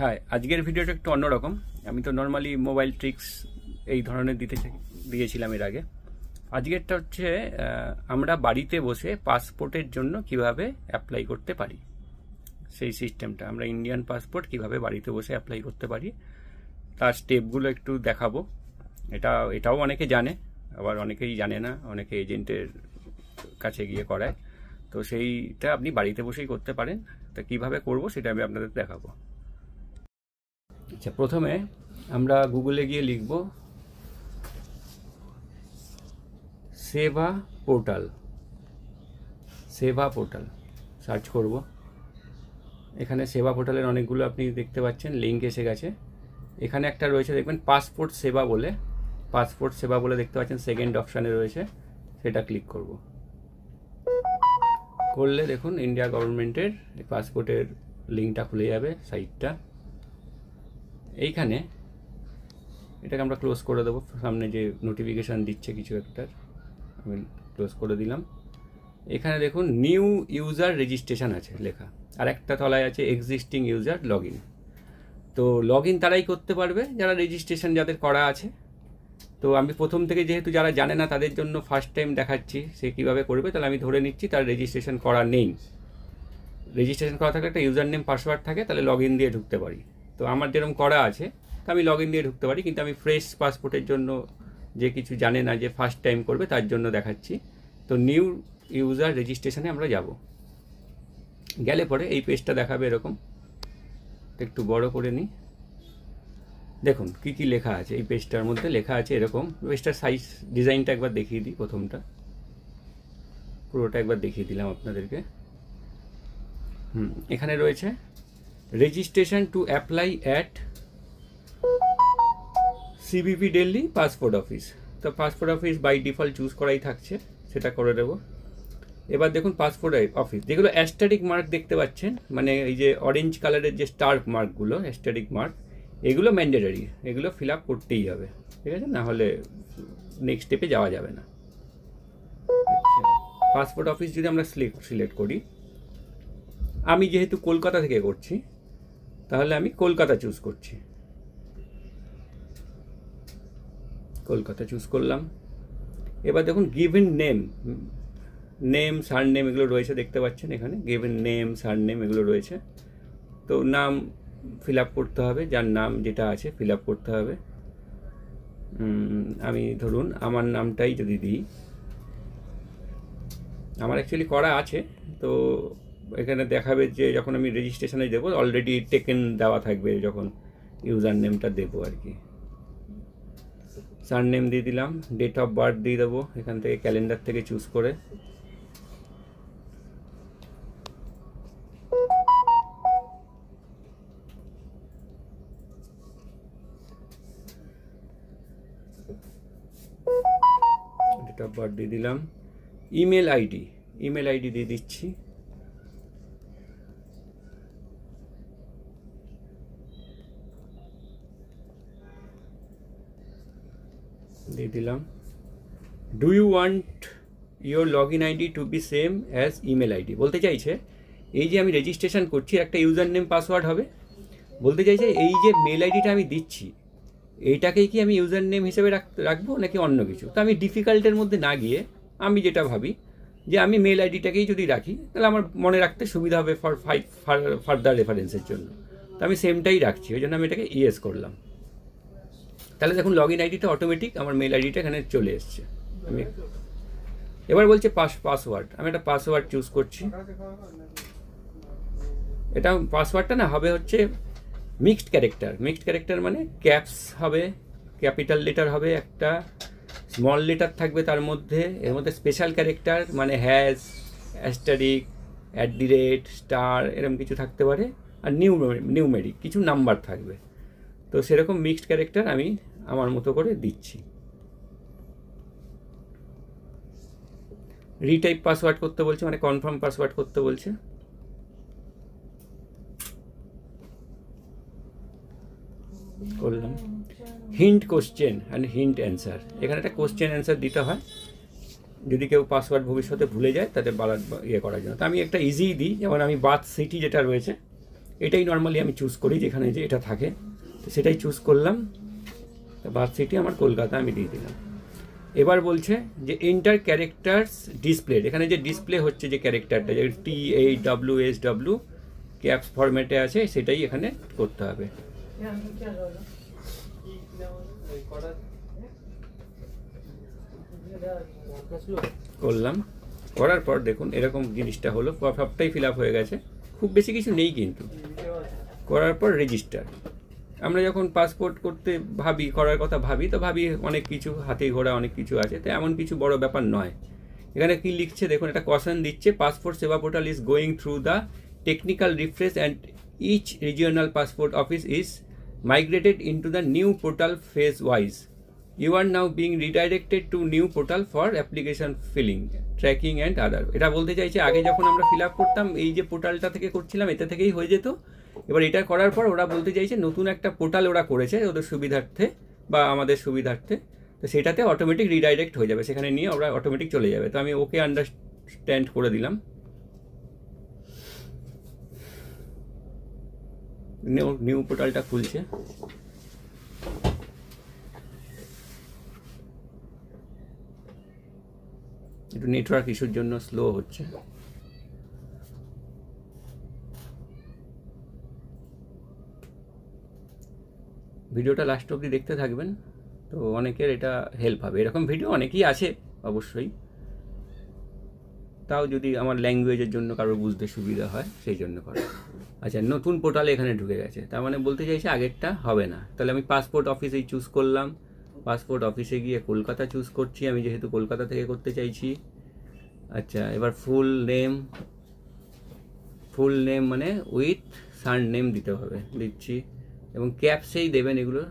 হ্যাঁ, আজকের ভিডিওটা একটু অন্যরকম। আমি তো নর্মালি মোবাইল ট্রিক্স এই ধরনের দিয়েছিলাম এর আগে। আজকেরটা হচ্ছে আমরা বাড়িতে বসে পাসপোর্টের জন্য কিভাবে অ্যাপ্লাই করতে পারি, সেই সিস্টেমটা। আমরা ইন্ডিয়ান পাসপোর্ট কিভাবে বাড়িতে বসে অ্যাপ্লাই করতে পারি তার স্টেপগুলো একটু দেখাবো। এটাও অনেকে জানে, আবার অনেকেই জানে না, অনেকে এজেন্টের কাছে গিয়ে করায়। তো সেইটা আপনি বাড়িতে বসেই করতে পারেন। তা কীভাবে করব সেটা আমি আপনাদের দেখাবো। আচ্ছা, প্রথমে আমরা গুগলে গিয়ে লিখব সেবা পোর্টাল। সার্চ করব। এখানে সেবা পোর্টালের অনেকগুলো আপনি দেখতে পাচ্ছেন লিঙ্ক এসে গেছে। এখানে একটা রয়েছে, দেখবেন পাসপোর্ট সেবা বলে দেখতে পাচ্ছেন, সেকেন্ড অপশানে রয়েছে, সেটা ক্লিক করব। করলে দেখুন ইন্ডিয়া গভর্নমেন্টের পাসপোর্টের লিঙ্কটা খুলে যাবে, সাইটটা। এইখানে এটাকে আমরা ক্লোজ করে দেবো। সামনে যে নোটিফিকেশান দিচ্ছে কিছু একটা, আমি ক্লোজ করে দিলাম। এখানে দেখুন নিউ ইউজার রেজিস্ট্রেশন আছে লেখা, আর একটা তলায় আছে এক্সিস্টিং ইউজার লগ ইন। তো লগ ইন তারাই করতে পারবে যারা রেজিস্ট্রেশন যাদের করা আছে। তো আমি প্রথম থেকে, যেহেতু যারা জানে না তাদের জন্য ফার্স্ট টাইম দেখাচ্ছি সে কীভাবে করবে, তাহলে আমি ধরে নিচ্ছি তার রেজিস্ট্রেশন করা নেই। রেজিস্ট্রেশন করা থাকলে একটা ইউজার নেম পাসওয়ার্ড থাকে, তাহলে লগ ইন দিয়ে ঢুকতে পারি। তো আমার যেরকম করা আছে তো আমি লগ ইন দিয়ে ঢুকতে পারি, কিন্তু আমি ফ্রেশ পাসপোর্টের জন্য যে কিছু জানে না, যে ফার্স্ট টাইম করবে, তার জন্য দেখাচ্ছি। তো নিউ ইউজার রেজিস্ট্রেশনে আমরা যাব। গেলে পরে এই পেজটা দেখাবে এরকম। একটু বড় করে নিই, দেখুন কি কি লেখা আছে এই পেজটার মধ্যে। লেখা আছে এরকম। পেজটার সাইজ ডিজাইনটা একবার দেখিয়ে দিই। প্রথমটা পুরোটা একবার দেখিয়ে দিলাম আপনাদেরকে। এখানে রয়েছে registration to apply at CBP Delhi passport office. তো passport office by default choose করাই থাকছে, সেটা করে দেবো। এবার দেখুন পাসপোর্ট অফিস, যেগুলো অ্যাস্টারিক মার্ক দেখতে পাচ্ছেন, মানে এই যে অরেঞ্জ কালারের যে স্টার মার্কগুলো, অ্যাস্টারিক মার্ক, এগুলো ম্যান্ডেটরি, এগুলো ফিল আপ করতেই হবে, ঠিক আছে? না হলে নেক্সট স্টেপে যাওয়া যাবে না। পাসপোর্ট অফিস যদি আমরা সিলেক্ট করি, আমি যেহেতু কলকাতা থেকে করছি, তাহলে আমি কলকাতা চুজ করছি। কলকাতা চুজ করলাম। এবার দেখুন গিভেন নেম সারনেম এগুলো রয়েছে, দেখতে পাচ্ছেন এখানে গিভেন নেম সারনেম এগুলো রয়েছে। তো নাম ফিল আপ করতে হবে, যার নাম যেটা আছে ফিল আপ করতে হবে। আমি ধরুন আমার নামটাই যদি দিই, আমার অ্যাকচুয়ালি করা আছে। তো এখানে দেখাবে যে যখন আমি রেজিস্ট্রেশনে দেবো, অলরেডি টেকেন দেওয়া থাকবে যখন ইউজার নেমটা দেবো আর কি। সারনেম দিয়ে দিলাম, ডেট অফ বার্থ দিয়ে দেবো এখান থেকে, ক্যালেন্ডার থেকে চুজ করে। ডেট অফ বার্থ দিয়ে দিলাম। ইমেল আইডি দিয়ে দিচ্ছি। দিয়ে দিলাম। Do you want your log in ID to be same as email ID? বলতে চাইছে এই যে আমি রেজিস্ট্রেশন করছি, একটা ইউজার নেম পাসওয়ার্ড হবে। বলতে চাইছে এই যে মেল আইডিটা আমি দিচ্ছি, এইটাকেই কি আমি ইউজার নেম হিসেবে রাখবো নাকি অন্য কিছু? তো আমি ডিফিকাল্টের মধ্যে না গিয়ে আমি যেটা ভাবি যে আমি মেল আইডিটাকেই যদি রাখি, তাহলে আমার মনে রাখতে সুবিধা হবে ফর ফার্দার রেফারেন্সের জন্য। তো আমি সেমটাই রাখছি, ওই জন্য আমি এটাকে ইয়েস করলাম। তাহলে দেখুন লগ ইন আইডিটা অটোমেটিক আমার মেল আইডিটা এখানে চলে এসছে। আমি এবার বলছে পাসওয়ার্ড, আমি একটা পাসওয়ার্ড চুজ করছি। এটা পাসওয়ার্ডটা না হবে হচ্ছে মিক্সড ক্যারেক্টার, মানে ক্যাপস হবে, ক্যাপিটাল লেটার হবে, একটা স্মল লেটার থাকবে তার মধ্যে, এর মধ্যে স্পেশাল ক্যারেক্টার মানে হ্যাশ, অ্যাস্টারিক, @ স্টার, এরকম কিছু থাকতে পারে, আর নিউমেরিক কিছু নাম্বার থাকবে। তো সেরকম মিক্সড ক্যারেক্টার আমি আমার মতো করে দিচ্ছি। রিটাইপ পাসওয়ার্ড করতে বলছে, মানে কনফার্ম পাসওয়ার্ড করতে বলছে। করলাম। Hint question and hint answer, এখানে একটা কোশ্চেন অ্যান্সার দিতে হয় যদি কেউ পাসওয়ার্ড ভবিষ্যতে ভুলে যায় তাদের ইয়ে করার জন্য। তো আমি একটা ইজি দিই, যেমন আমি বার্থ সিটি যেটা রয়েছে এটাই নর্মালি আমি চুজ করি, যেখানে যে এটা থাকে তো সেটাই চুজ করলাম। বার্থ সিটি আমার কলকাতা আমি দিয়ে দিলাম। এবার বলছে যে এন্টার ক্যারেক্টার্স ডিসপ্লে, এখানে যে ডিসপ্লে হচ্ছে যে ক্যারেক্টারটা, যে THWSW ক্যাপস ফরম্যাটে আছে সেটাই এখানে করতে হবে। করলাম, করার পর দেখুন এরকম জিনিসটা হলো, সবটাই ফিল আপ হয়ে গেছে, খুব বেশি কিছু নেই কিন্তু। করার পর রেজিস্টার। আমরা যখন পাসপোর্ট করতে ভাবি, করার কথা ভাবি, তো ভাবি অনেক কিছু, হাতে ঘোড়া অনেক কিছু আছে, তো এমন কিছু বড় ব্যাপার নয়। এখানে কি লিখছে দেখুন, একটা কশন দিচ্ছে, passport Seva portal is going through the technical refresh and each regional passport office is migrated into the new portal phase wise. You are now being redirected to new portal for application filling, tracking and other. এটা বলতে চাইছে আগে যখন আমরা fill up করতাম এই যে পোর্টালটা থেকে করছিলাম এতে থেকেই হয়ে যেত, এবার এটা করার পর ওরা বলতে চাইছে নতুন একটা পোর্টাল ওরা করেছে ওদের সুবিধার্থে বা আমাদের সুবিধার্থে, তো সেটাতে অটোমেটিক রিডাইরেক্ট হয়ে যাবে, সেখানে নিয়ে ওরা অটোমেটিক চলে যাবে। তো আমি ওকে আন্ডারস্ট্যান্ড করে দিলাম। নিউ পোর্টালটা খুলছে, একটু নেটওয়ার্ক ইস্যুর জন্য স্লো হচ্ছে। ভিডিওটা লাস্ট অবধি দেখতে থাকবেন, তো অনেকের এটা হেল্প হবে। এরকম ভিডিও অনেকেই আছে অবশ্যই, তাও যদি আমার ল্যাঙ্গুয়েজের জন্য কারোর বুঝতে সুবিধা হয় সেই জন্য করা। আচ্ছা, নতুন পোর্টালে এখানে ঢুকে গেছে, তার মানে বলতে চাইছে আগেরটা হবে না। তাহলে আমি পাসপোর্ট অফিসেই চুজ করলাম, পাসপোর্ট অফিসে গিয়ে কলকাতা চুজ করছি, আমি যেহেতু কলকাতা থেকে করতে চাইছি। আচ্ছা, এবার ফুল নেম মানে উইথ সার নেম দিতে হবে, দিচ্ছি, এবং ক্যাপসেই দেবেন, এগুলো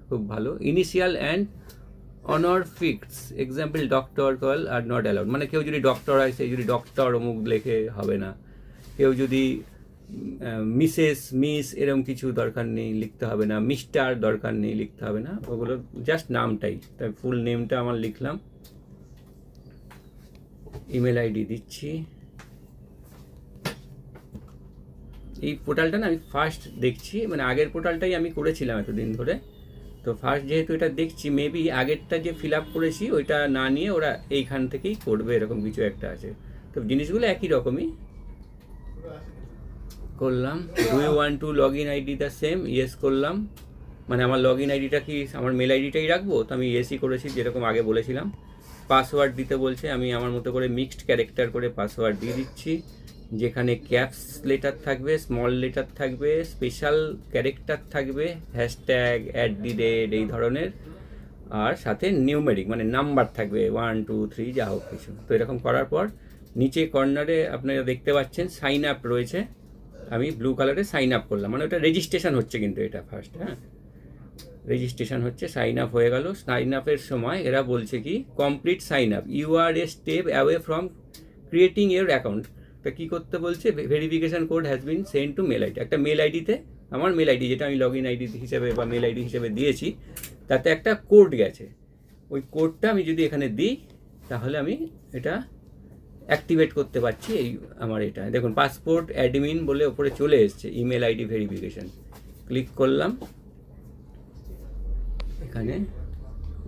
খুব ভালো। Initial and honour fix, example doctor call are not allowed, মানে কেউ যদি ডক্টর হয় সেই যদি ডক্টর অমুক লেখে হবে না, কেউ যদি মিস এরকম কিছু দরকার নেই লিখতে হবে না, মিস্টার দরকার নেই লিখতে হবে না, ওগুলো জাস্ট নামটাই। তাই ফুল নেমটা আমার লিখলাম, ইমেল আইডি দিচ্ছি। এই পোর্টালটা না আমি ফার্স্ট দেখছি, মানে আগের পোর্টালটাই আমি করেছিলাম এতদিন ধরে, তো ফার্স্ট যেহেতু এটা দেখছি, মেবি আগেরটা যে ফিল আপ করেছি ওইটা না নিয়ে ওরা এইখান থেকেই করবে, এরকম কিছু একটা আছে। তো জিনিসগুলো একই রকমই করলাম। Do you want to log in ID the same, yes করলাম, মানে আমার লগ ইন আইডিটা কি আমার মেল আইডিটাই রাখবো, তো আমি ইয়েসই করেছি যেরকম আগে বলেছিলাম। পাসওয়ার্ড দিতে বলছে, আমি আমার মতো করে মিক্সড ক্যারেক্টার করে পাসওয়ার্ড দিয়ে দিচ্ছি, যেখানে ক্যাপস লেটার থাকবে, স্মল লেটার থাকবে, স্পেশাল ক্যারেক্টার থাকবে, হ্যাশট্যাগ, @, এই ধরনের, আর সাথে নিউমেরিক মানে নাম্বার থাকবে 1 2 3 যা হোক কিছু। তো এরকম করার পর নিচে কর্নারে আপনারা দেখতে পাচ্ছেন সাইন আপ রয়েছে, আমি ব্লু কালারে সাইন আপ করলাম, মানে ওটা রেজিস্ট্রেশন হচ্ছে, কিন্তু এটা ফার্স্ট, হ্যাঁ রেজিস্ট্রেশন হচ্ছে, সাইন আপ হয়ে গেল। সাইন আপের সময় এরা বলছে কি complete sign up, you are a step away from creating your account. তা কী করতে বলছে, verification code has been send to mail ID, একটা মেল আইডিতে, আমার মেল আইডি যেটা আমি লগ ইন আইডি হিসেবে বা মেল আইডি হিসেবে দিয়েছি, তাতে একটা কোড গেছে, ওই কোডটা আমি যদি এখানে দিই তাহলে আমি এটা অ্যাক্টিভেট করতে পারছি। এই আমার এটা দেখুন পাসপোর্ট অ্যাডমিন বলে ওপরে চলে এসছে, ইমেল আইডি ভেরিফিকেশন, ক্লিক করলাম, এখানে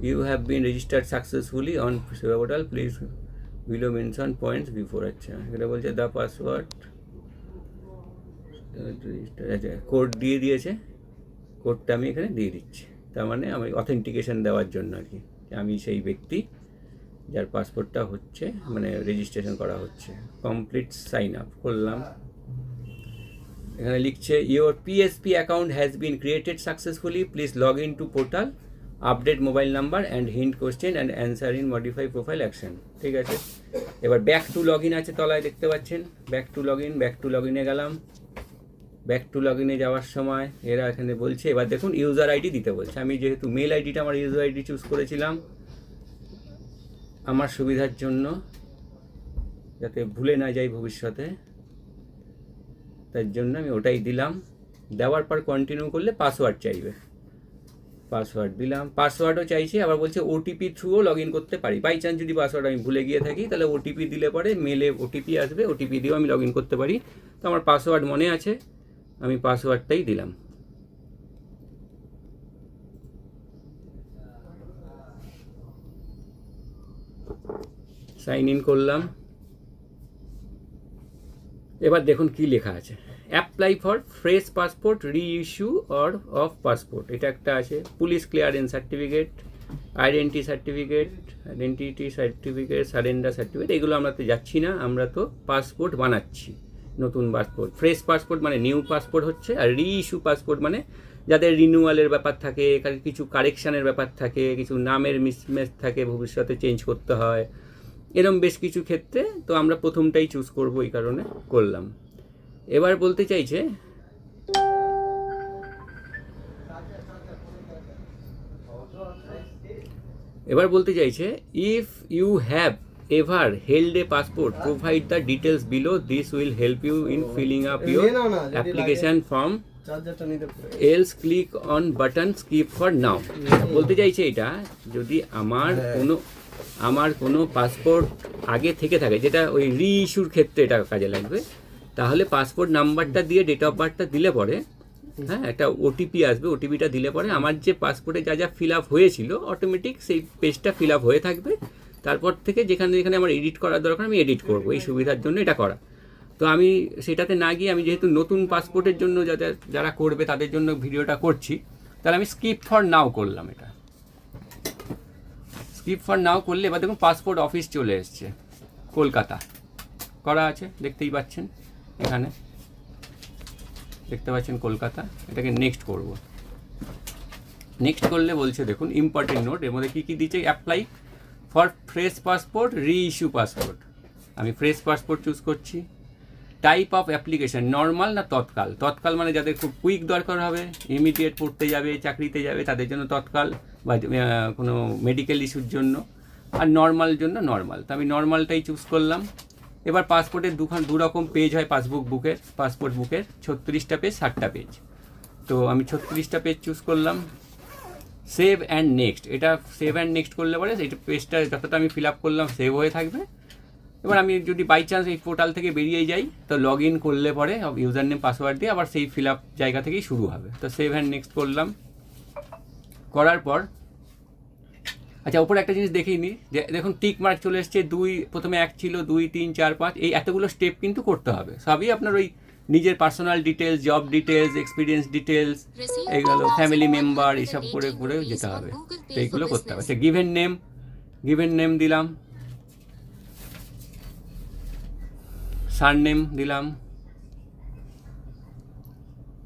you have been registered successfully on Seva portal, please below mention points before. আচ্ছা, এটা বলছে দ্য পাসওয়ার্ড, আচ্ছা কোড দিয়ে দিয়েছে, কোডটা আমি এখানে দিয়ে দিচ্ছি, তার মানে আমি অথেন্টিকেশন দেওয়ার জন্য আর কি, আমি সেই ব্যক্তি যার পাসপোর্টটা হচ্ছে, মানে রেজিস্ট্রেশন করা হচ্ছে। কমপ্লিট সাইন আপ করলাম, এখানে লিখছে your PSP account has been created successfully, please log in to portal, update mobile number and hint question and answer in modify profile action. ঠিক আছে, এবার ব্যাক টু লগ ইন আছে তলায় দেখতে পাচ্ছেন, ব্যাক টু লগ ইনে গেলাম। Back to log ইনে যাওয়ার সময় এরা এখানে বলছে, এবার দেখুন ইউজার আইডি দিতে বলছে, আমি যেহেতু মেল আইডিটা আমার ইউজার আইডি চুজ করেছিলাম আমার সুবিধার জন্য, যাতে ভুলে না যাই ভবিষ্যতে, তার জন্য আমি ওটাই দিলাম। দেওয়ার পর কন্টিনিউ করলে পাসওয়ার্ড চাইবে, পাসওয়ার্ড দিলাম, পাসওয়ার্ডও চাইছে, আবার বলছে ওটিপি থ্রুও লগ ইন করতে পারি, বাই চান্স যদি পাসওয়ার্ড আমি ভুলে গিয়ে থাকি তাহলে ওটিপি দিলে পরে মেলে ওটিপি আসবে, ওটিপি দিয়েও আমি লগ ইন করতে পারি। তো আমার পাসওয়ার্ড মনে আছে, আমি পাসওয়ার্ডটাই দিলাম। সাইন ইন করলাম। এবার দেখুন কি লেখা আছে, অ্যাপ্লাই ফর ফ্রেশ পাসপোর্ট, রি ইস্যু অর অফ পাসপোর্ট, এটা একটা আছে। Police clearance certificate, identity certificate, surrender certificate, এগুলো আমরা তো যাচ্ছি না, আমরা তো পাসপোর্ট বানাচ্ছি, নতুন পাসপোর্ট। ফ্রেশ পাসপোর্ট মানে নিউ পাসপোর্ট হচ্ছে, আর রি ইস্যু পাসপোর্ট মানে যাদের রিনিউয়ালের ব্যাপার থাকে, কিছু কারেকশানের ব্যাপার থাকে, কিছু নামের মিসম্যাচ থাকে, ভবিষ্যতে চেঞ্জ করতে হয়, এরকম বেশ কিছু ক্ষেত্রে। তো আমরা প্রথমটাই চুজ করব, এই কারণে করলাম। এবার বলতে চাইছে if you have ever held a passport, provide the details below, this will help you in filling up your application form, else click on button skip for now. বলতে চাইছে এটা, যদি আমার কোনো পাসপোর্ট আগে থেকে থাকে, যেটা ওই রি ইস্যুর ক্ষেত্রে এটা কাজে লাগবে, তাহলে পাসপোর্ট নাম্বারটা দিয়ে ডেট অফ বার্থটা দিলে পরে, হ্যাঁ, একটা ওটিপি আসবে, ওটিপিটা দিলে পরে আমার যে পাসপোর্টে যা যা ফিল আপ হয়েছিল অটোমেটিক সেই পেজটা ফিল আপ হয়ে থাকবে। তারপর থেকে যেখানে যেখানে আমার এডিট করার দরকার আমি এডিট করবো, এই সুবিধার জন্য এটা করা। তো আমি সেটাতে না গিয়ে, আমি যেহেতু নতুন পাসপোর্টের জন্য যারা করবে তাদের জন্য ভিডিওটা করছি, তাহলে আমি স্কিপ ফর নাও করলাম। এটা স্কিপ ফর নাও করলে এবার দেখুন পাসপোর্ট অফিস চলে এসছে, কলকাতা করা আছে, দেখতেই পাচ্ছেন, এখানে দেখতে পাচ্ছেন কলকাতা। এটাকে নেক্সট করব। নেক্সট করলে বলছে দেখুন ইম্পর্টেন্ট নোট, এর মধ্যে কী কী দিচ্ছে, অ্যাপ্লাই ফর ফ্রেশ পাসপোর্ট, রি ইস্যু পাসপোর্ট, আমি ফ্রেশ পাসপোর্ট চুজ করছি। টাইপ অফ অ্যাপ্লিকেশন, নর্মাল না তৎকাল। তৎকাল মানে যাদের খুব কুইক দরকার হবে, ইমিডিয়েট পড়তে যাবে, চাকরিতে যাবে, তাদের জন্য তৎকাল, বা কোনো মেডিকেল ইস্যুর জন্য। আর নর্মাল জন্য নর্মাল, তো আমি নর্মালটাই চুজ করলাম। এবার পাসপোর্টের দু রকম পেজ হয়, পাসপোর্ট বুকের 36টা পেজ, 60টা পেজ। তো আমি 36টা পেজ চুজ করলাম। সেভ অ্যান্ড নেক্সট, এটা সেভ অ্যান্ড নেক্সট করলে পরে এইটা পেজটা যতটা আমি ফিল আপ করলাম সেভ হয়ে থাকবে। এবার আমি যদি বাই চান্স এই পোর্টাল থেকে বেরিয়ে যাই, তো লগ ইন করলে পরে ইউজার নেম পাসওয়ার্ড দিয়ে আবার সেই ফিল আপ জায়গা থেকেই শুরু হবে। তো সেভ অ্যান্ড নেক্সট করলাম। করার পর আচ্ছা, ওপরে একটা জিনিস দেখেই নি, দেখুন টিক মার্ক চলে এসছে, প্রথমে 1 ছিল, 2, 3, 4, 5, এই এতগুলো স্টেপ কিন্তু করতে হবে। সবই আপনার ওই নিজের personal details, job details, experience details, এইগুলো ফ্যামিলি মেম্বার, এইসব করে করে যেতে হবে। তো এইগুলো করতে হবে। আচ্ছা, গিভেন নেম দিলাম, সারনেম দিলাম,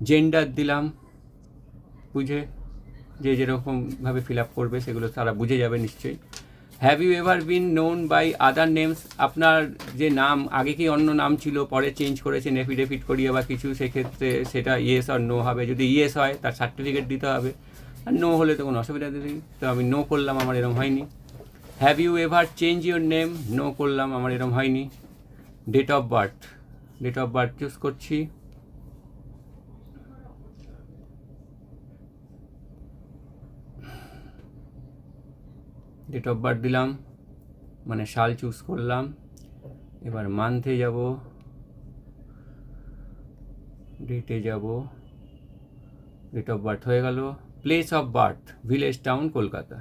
জেন্ডার দিলাম, বুঝে যে যেরকমভাবে ফিল আপ করবে সেগুলো তারা বুঝে যাবে নিশ্চয়ই। Have you ever been known by other names, আপনার যে নাম আগে কি অন্য নাম ছিল, পরে চেঞ্জ করেছেন এফিডেভিট করিয়ে বা কিছু, সেক্ষেত্রে সেটা ইয়েস আর নো হবে। যদি ইয়েস হয় তার সার্টিফিকেট দিতে হবে, আর নো হলে তো কোনো অসুবিধা নেই। তো আমি নো করলাম, আমার এরকম হয়নি। Have you ever change your name, no করলাম, আমার এরকম হয়নি। ডেট অফ বার্থ চুজ করছি। ডেট অফ বার্থ দিলাম, মানে সাল চুজ করলাম। এবার মান্থে যাব, ডেটে যাব, ডেট অফ বার্থ হয়ে গেল। Place of birth, village, town, Kolkata,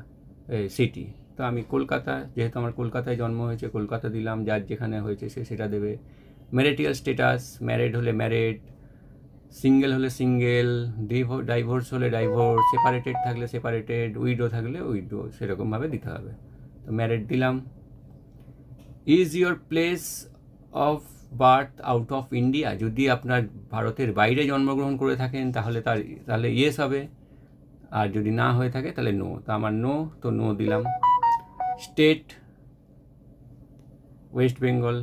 city. তো আমি কলকাতা, যেহেতু আমার কলকাতায় জন্ম হয়েছে, কলকাতা দিলাম। যার যেখানে হয়েছে সে সেটা দেবে। ম্যারিটাল স্ট্যাটাস, ম্যারিড হলে ম্যারিড, সিঙ্গেল হলে সিঙ্গেল, ডাইভোর্স হলে ডাইভোর্স, সেপারেটেড থাকলে সেপারেটেড, উইডো থাকলে উইডো, সেরকমভাবে দিতে হবে। তো ম্যারিড দিলাম। Is your place of birth out of India, যদি আপনার ভারতের বাইরে জন্মগ্রহণ করে থাকেন তাহলে ইয়েস হবে, আর যদি না হয়ে থাকে তাহলে নো। তো আমার নো, তো নো দিলাম। স্টেট, ওয়েস্ট বেঙ্গল,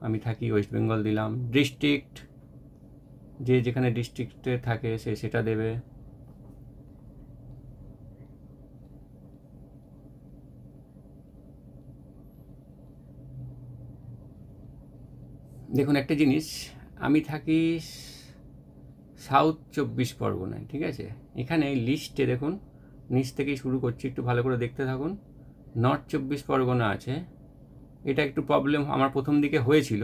আমি থাকি ওয়েস্ট বেঙ্গল দিলাম। ডিস্ট্রিক্ট, যে যেখানে ডিস্ট্রিক্টে থাকে সে সেটা দেবে। দেখুন একটা জিনিস, আমি থাকি সাউথ 24 পরগনায়, ঠিক আছে। এখানে লিস্টে দেখুন, নিচ থেকেই শুরু করছি, একটু ভালো করে দেখতে থাকুন। নর্থ 24 পরগনা আছে। এটা একটু প্রবলেম আমার প্রথম দিকে হয়েছিল,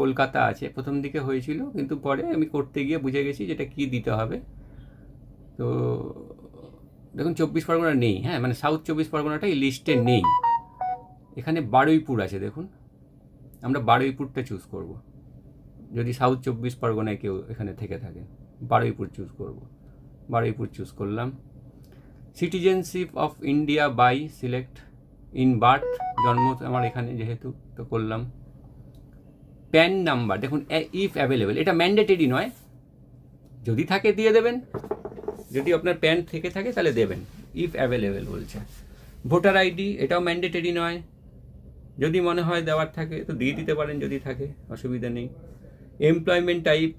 কলকাতা আছে, প্রথম দিকে হয়েছিল, কিন্তু পরে আমি করতে গিয়ে বুঝে গেছি যেটা কি দিতে হবে। তো দেখুন 24 পরগনা নেই, হ্যাঁ, মানে সাউথ 24 পরগনাটা এই লিস্টে নেই। এখানে বারুইপুর আছে, দেখুন আমরা বারুইপুরটা চুজ করব। যদি সাউথ 24 পরগনায় কেউ এখানে থেকে থাকে, বারুইপুর চুজ করব। বারুইপুর চুজ করলাম। Citizenship of India by select in birth, জন্ম আমার এখানে যেহেতু, তো করলাম। প্যান নাম্বার দেখুন ইফ অ্যাভেলেবেল, এটা ম্যান্ডেটরি নয়, যদি থাকে দিয়ে দেবেন, যদি আপনার প্যান থেকে থাকে তাহলে দেবেন, ইফ অ্যাভেলেবেল বলছে। ভোটার আইডি, এটাও ম্যান্ডেটরি নয়, যদি মনে হয় দেওয়ার থাকে তো দিয়ে দিতে পারেন, যদি থাকে অসুবিধা নেই। এমপ্লয়মেন্ট টাইপ,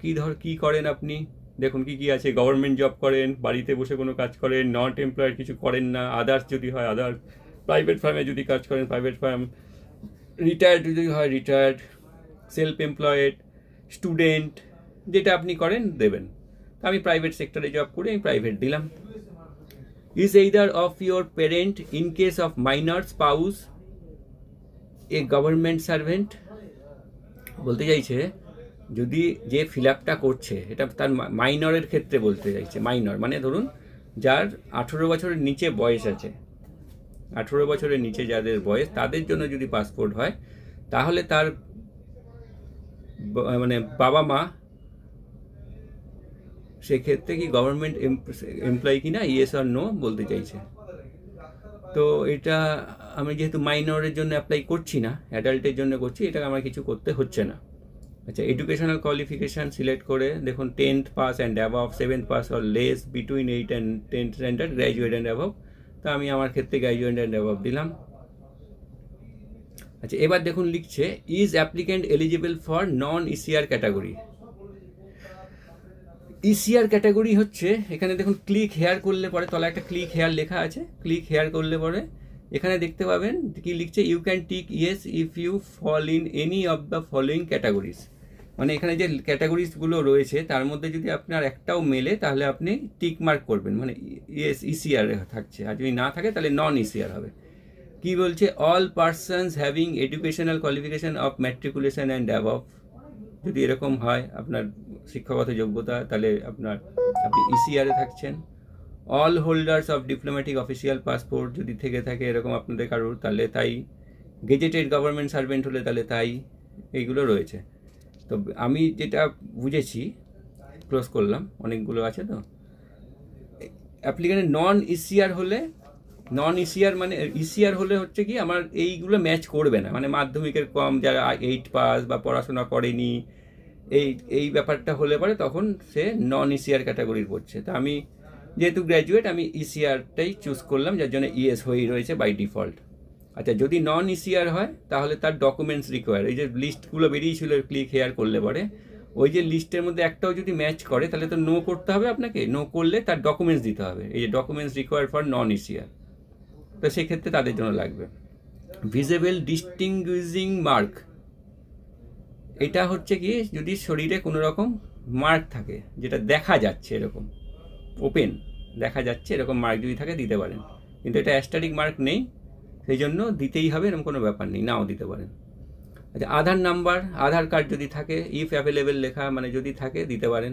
কী করেন আপনি, দেখুন কি আছে, গভর্নমেন্ট জব করেন, বাড়িতে বসে কোনো কাজ করেন, নট এমপ্লয়েড কিছু করেন না, আদার্স যদি হয় আদার্স, প্রাইভেট ফার্মে যদি কাজ করেন প্রাইভেট ফার্ম, রিটায়ার্ড যদি হয় রিটায়ার্ড, সেলফ এমপ্লয়েড, স্টুডেন্ট, যেটা আপনি করেন দেবেন। তো আমি প্রাইভেট সেক্টরে জব করি, আমি প্রাইভেট দিলাম। Is either of your parent in case of minor spouse a government servant, বলতে চাইছে যদি যে ফিল আপটা করছে এটা তার মাইনরের ক্ষেত্রে বলতে চাইছে। মাইনর মানে ধরুন যার 18 বছরের নিচে বয়স আছে, 18 বছরের নিচে যাদের বয়স, তাদের জন্য যদি পাসপোর্ট হয় তাহলে তার মানে বাবা মা সেক্ষেত্রে কি গভর্নমেন্ট এমপ্লয়ি কিনা, ইয়েস আর নো বলতে চাইছে। তো এটা আমি যেহেতু মাইনরের জন্য অ্যাপ্লাই করছি না, অ্যাডাল্টের জন্য করছি, এটা আমার কিছু করতে হচ্ছে না। আচ্ছা, এডুকেশনাল কোয়ালিফিকেশান সিলেক্ট করে দেখুন 10th pass and above, 7th pass or less, between 8 and 10th standard, graduate and above. তো আমি আমার ক্ষেত্রে গ্র্যাজুয়েট অ্যান্ড অ্যাবভ দিলাম। আচ্ছা, এবার দেখুন লিখছে is applicant eligible for non ECR category. ECR category হচ্ছে, এখানে দেখুন ক্লিক হেয়ার করলে পরে তলা একটা ক্লিক হেয়ার লেখা আছে, ক্লিক হেয়ার করলে পরে এখানে দেখতে পাবেন কি লিখছে, you can tick yes if you fall in any of the following categories. মানে এখানে যে ক্যাটাগরিজগুলো রয়েছে তার মধ্যে যদি আপনার একটাও মেলে তাহলে আপনি টিক মার্ক করবেন, মানে ইয়েস ইসিআর থাকছে, আর যদি না থাকে তাহলে নন ইসিআর হবে। কি বলছে, all persons having educational qualification of matriculation and above, যদি এরকম হয় আপনার শিক্ষাগত যোগ্যতা, তাহলে আপনি ইসিআরে থাকছেন। All holders of diplomatic official passport, যদি থেকে থাকে এরকম আপনাদের কারোর, তাহলে তাই। গেজেটেড গভর্নমেন্ট সার্ভেন্ট হলে তাহলে তাই, এইগুলো রয়েছে। তো আমি যেটা বুঝেছি, ক্লোজ করলাম, অনেকগুলো আছে। তো অ্যাপ্লিকেন্টের নন ইসিআর হলে, নন ইসিআর মানে ইসিআর হলে হচ্ছে কি আমার এইগুলো ম্যাচ করবে না, মানে মাধ্যমিকের কম, যারা 8 পাস বা পড়াশোনা করেনি, এই ব্যাপারটা হলে পরে তখন সে নন ইসিআর ক্যাটাগরির পড়ছে। তো আমি যেহেতু গ্র্যাজুয়েট, আমি ইসিআরটাই চুজ করলাম, যার জন্য ইএস হয়েই রয়েছে বাই ডিফল্ট। আচ্ছা, যদি নন ইসিআর হয় তাহলে তার ডকুমেন্টস রিকোয়ার, এই যে লিস্টগুলো বেরিয়েছিল ক্লিক হেয়ার করলে পরে, ওই যে লিস্টের মধ্যে একটাও যদি ম্যাচ করে তাহলে তো নো করতে হবে আপনাকে, নো করলে তার ডকুমেন্টস দিতে হবে, এই যে documents require for non ECR, তো সেক্ষেত্রে তাদের জন্য লাগবে। ভিজিবল ডিস্টিংগুইশিং মার্ক, এটা হচ্ছে কি যদি শরীরে কোনো রকম মার্ক থাকে যেটা দেখা যাচ্ছে, এরকম ওপেন দেখা যাচ্ছে এরকম মার্ক যদি থাকে দিতে পারেন, কিন্তু এটা অ্যাস্টারিক মার্ক নেই, সেই জন্য দিতেই হবে এরকম কোনো ব্যাপার নেই, নাও দিতে পারেন। আচ্ছা, আধার নাম্বার, আধার কার্ড যদি থাকে, ইফ অ্যাভেলেবেল লেখা, মানে যদি থাকে দিতে পারেন,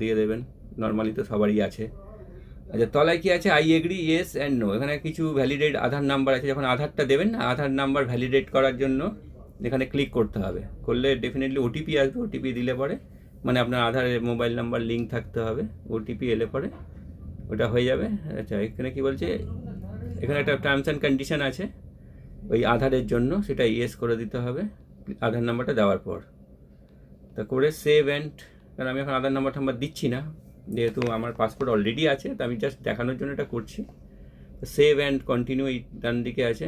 দিয়ে দেবেন, নর্মালি তো সবারই আছে। আচ্ছা, তলায় কি আছে, I agree, yes and no, এখানে কিছু ভ্যালিডেট আধার নাম্বার আছে, যখন আধারটা দেবেন না, আধার নাম্বার ভ্যালিডেট করার জন্য এখানে ক্লিক করতে হবে, করলে ডেফিনেটলি ওটিপি আসবে, ওটিপি দিলে পরে, মানে আপনার আধারের মোবাইল নাম্বার লিঙ্ক থাকতে হবে, ওটিপি এলে পরে ওটা হয়ে যাবে। আচ্ছা, এখানে কি বলছে, এখানে একটা টার্মস অ্যান্ড কন্ডিশন আছে ওই আধারের জন্য, সেটা ইয়েস করে দিতে হবে আধার নাম্বারটা দেওয়ার পর। তা করে সেভ অ্যান্ড, কারণ আমি এখন আধার নাম্বার দিচ্ছি না, যেহেতু আমার পাসপোর্ট অলরেডি আছে, তো আমি জাস্ট দেখানোর জন্য এটা করছি। সেভ অ্যান্ড কন্টিনিউ এই ডান দিকে আছে।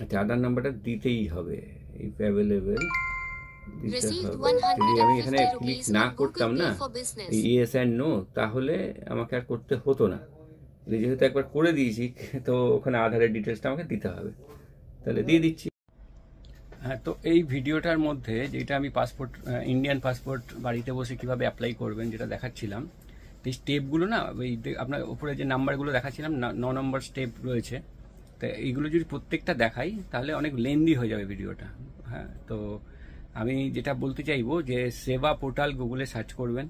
আচ্ছা, আধার নাম্বারটা দিতেই হবে, ইফ অ্যাভেলেবেল দিতে হবে। যদি আমি এখানে ক্লিক না করতাম না ইয়েস অ্যান্ড নো, তাহলে আমাকে আর করতে হতো না, যেহেতু একবার করে দিয়েছি, তো ওখানে আধারের ডিটেলসটা আমাকে দিতে হবে, তাহলে দিয়ে দিচ্ছি। হ্যাঁ, তো এই ভিডিওটার মধ্যে যেটা আমি পাসপোর্ট, ইন্ডিয়ান পাসপোর্ট বাড়িতে বসে কিভাবে অ্যাপ্লাই করবেন যেটা দেখাচ্ছিলাম, এই স্টেপগুলো না, ওই আপনার উপরে যে নাম্বারগুলো দেখাচ্ছিলাম 9 নম্বর স্টেপ রয়েছে, তো এইগুলো যদি প্রত্যেকটা দেখাই তাহলে অনেক লেন্দি হয়ে যাবে ভিডিওটা। হ্যাঁ, তো আমি যেটা বলতে চাইবো যে সেবা পোর্টাল গুগলে সার্চ করবেন,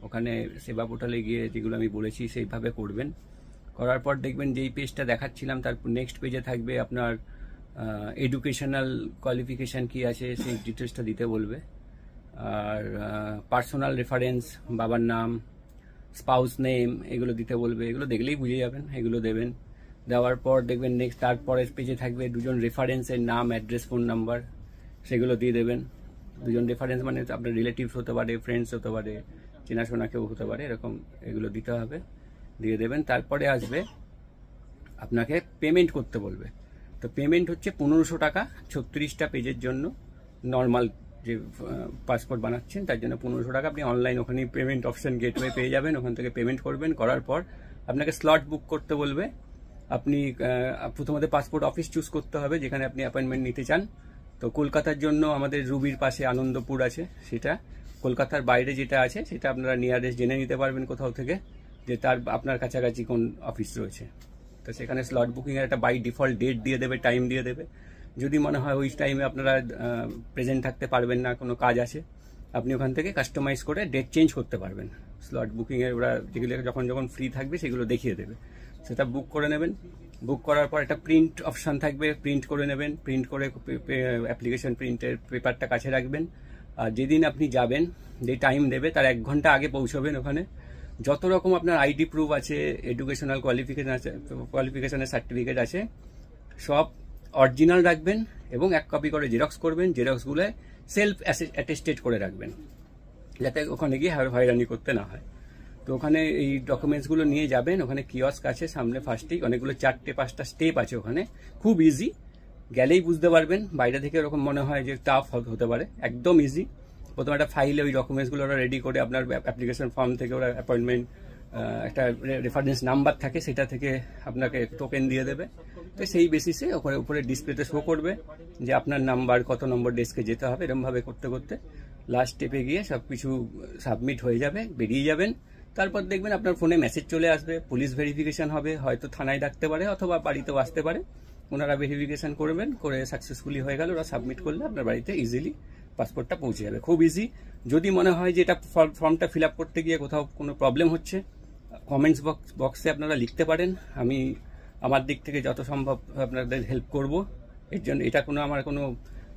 ওখানে সেবা পোর্টালে গিয়ে যেগুলো আমি বলেছি সেইভাবে করবেন। করার পর দেখবেন যেই পেজটা দেখাচ্ছিলাম তার নেক্সট পেজে থাকবে আপনার এডুকেশনাল কোয়ালিফিকেশান কী আছে সেই ডিটেলসটা দিতে বলবে, আর পার্সোনাল রেফারেন্স, বাবার নাম, স্পাউস নেম, এগুলো দিতে বলবে। এগুলো দেখলেই বুঝে যাবেন, এগুলো দেবেন। দেওয়ার পর দেখবেন নেক্সট তারপরের পেজে থাকবে দুজন রেফারেন্সের নাম, অ্যাড্রেস, ফোন নাম্বার, সেগুলো দিয়ে দেবেন। দুজন রেফারেন্স মানে আপনার রিলেটিভস হতে পারে, ফ্রেন্ডস হতে পারে, চেনাশোনা কেউ হতে পারে, এরকম এগুলো দিতে হবে, দিয়ে দেবেন। তারপরে আসবে আপনাকে পেমেন্ট করতে বলবে। তো পেমেন্ট হচ্ছে 1500 টাকা 36টা পেজের জন্য। নর্মাল যে পাসপোর্ট বানাচ্ছেন তার জন্য 1500 টাকা। আপনি অনলাইন ওখানেই পেমেন্ট অপশন গেটওয়ে পেয়ে যাবেন, ওখান থেকে পেমেন্ট করবেন। করার পর আপনাকে স্লট বুক করতে বলবে। আপনি প্রথমত পাসপোর্ট অফিস চুজ করতে হবে যেখানে আপনি অ্যাপয়েন্টমেন্ট নিতে চান। তো কলকাতার জন্য আমাদের রুবির পাশে আনন্দপুর আছে, সেটা। কলকাতার বাইরে যেটা আছে সেটা আপনারা নিয়ারেস্ট জেনে নিতে পারবেন কোথাও থেকে যে তার আপনার কাছাকাছি কোন অফিস রয়েছে। তো সেখানে স্লট বুকিংয়ের একটা বাই ডিফল্ট ডেট দিয়ে দেবে, টাইম দিয়ে দেবে। যদি মনে হয় ওই টাইমে আপনারা প্রেজেন্ট থাকতে পারবেন না, কোনো কাজ আছে, আপনি ওখান থেকে কাস্টমাইজ করে ডেট চেঞ্জ করতে পারবেন। স্লট বুকিংয়ের ওরা যেগুলো যখন যখন ফ্রি থাকবে সেগুলো দেখিয়ে দেবে, সেটা বুক করে নেবেন। বুক করার পর একটা প্রিন্ট অপশান থাকবে, প্রিন্ট করে নেবেন। প্রিন্ট করে অ্যাপ্লিকেশন প্রিন্টের পেপারটা কাছে রাখবেন। আর যেদিন আপনি যাবেন, যে টাইম দেবে তার 1 ঘন্টা আগে পৌঁছবেন ওখানে। যত রকম আপনার আইডি প্রুফ আছে, এডুকেশনাল কোয়ালিফিকেশনের সার্টিফিকেট আছে, সব অরিজিনাল রাখবেন এবং 1 কপি করে জেরক্স করবেন। জেরক্সগুলো সেলফ অ্যাটেস্টেড করে রাখবেন যাতে ওখানে গিয়ে হয়রানি করতে না হয়। তো ওখানে এই ডকুমেন্টসগুলো নিয়ে যাবেন। ওখানে কিয়স্ক আছে সামনে ফার্স্টেই, অনেকগুলো 4-5টা স্টেপ আছে ওখানে, খুব ইজি। গেলেই বুঝতে পারবেন, বাইরে থেকে এরকম মনে হয় যে টাফ হতে পারে, একদম ইজি। প্রথমে একটা ফাইলে ওই ডকুমেন্টসগুলো ওরা রেডি করে আপনার অ্যাপ্লিকেশন ফর্ম থেকে ওরা অ্যাপয়েন্টমেন্ট একটা রেফারেন্স নাম্বার থাকে, সেটা থেকে আপনাকে টোকেন দিয়ে দেবে। তো সেই বেসিসে ওখানে উপরে ডিসপ্লেতে শো করবে যে আপনার নাম্বার কত নম্বর ডেস্কে যেতে হবে। এরকমভাবে করতে করতে লাস্ট স্টেপে গিয়ে সব কিছু সাবমিট হয়ে যাবে, বেরিয়ে যাবেন। তারপর দেখবেন আপনার ফোনে মেসেজ চলে আসবে, পুলিশ ভেরিফিকেশন হবে, হয়তো থানায় ডাকতে পারে অথবা বাড়িতেও আসতে পারে। ওনারা ভেরিফিকেশন করবেন, করে সাকসেসফুলি হয়ে গেল, ওরা সাবমিট করলে আপনার বাড়িতে ইজিলি পাসপোর্টটা পৌঁছে যাবে, খুব ইজি। যদি মনে হয় যে এটা ফর্মটা ফিল আপ করতে গিয়ে কোথাও কোনো প্রবলেম হচ্ছে, কমেন্টস বক্সে আপনারা লিখতে পারেন। আমি আমার দিক থেকে যত সম্ভব আপনাদের হেল্প করব। এর জন্য এটা আমার কোনো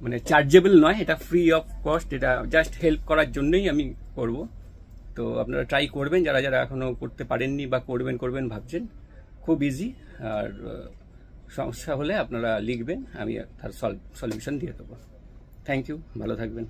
মানে চার্জেবল নয়, এটা ফ্রি অফ কস্ট, এটা জাস্ট হেল্প করার জন্যই আমি করব। তো আপনারা ট্রাই করবেন, যারা যারা এখনও করতে পারেননি বা করবেন ভাবছেন, খুব ইজি। আর সমস্যা হলে আপনারা লিখবেন, আমি তার সলিউশন দিয়ে দেবো। থ্যাংক ইউ, ভালো থাকবেন।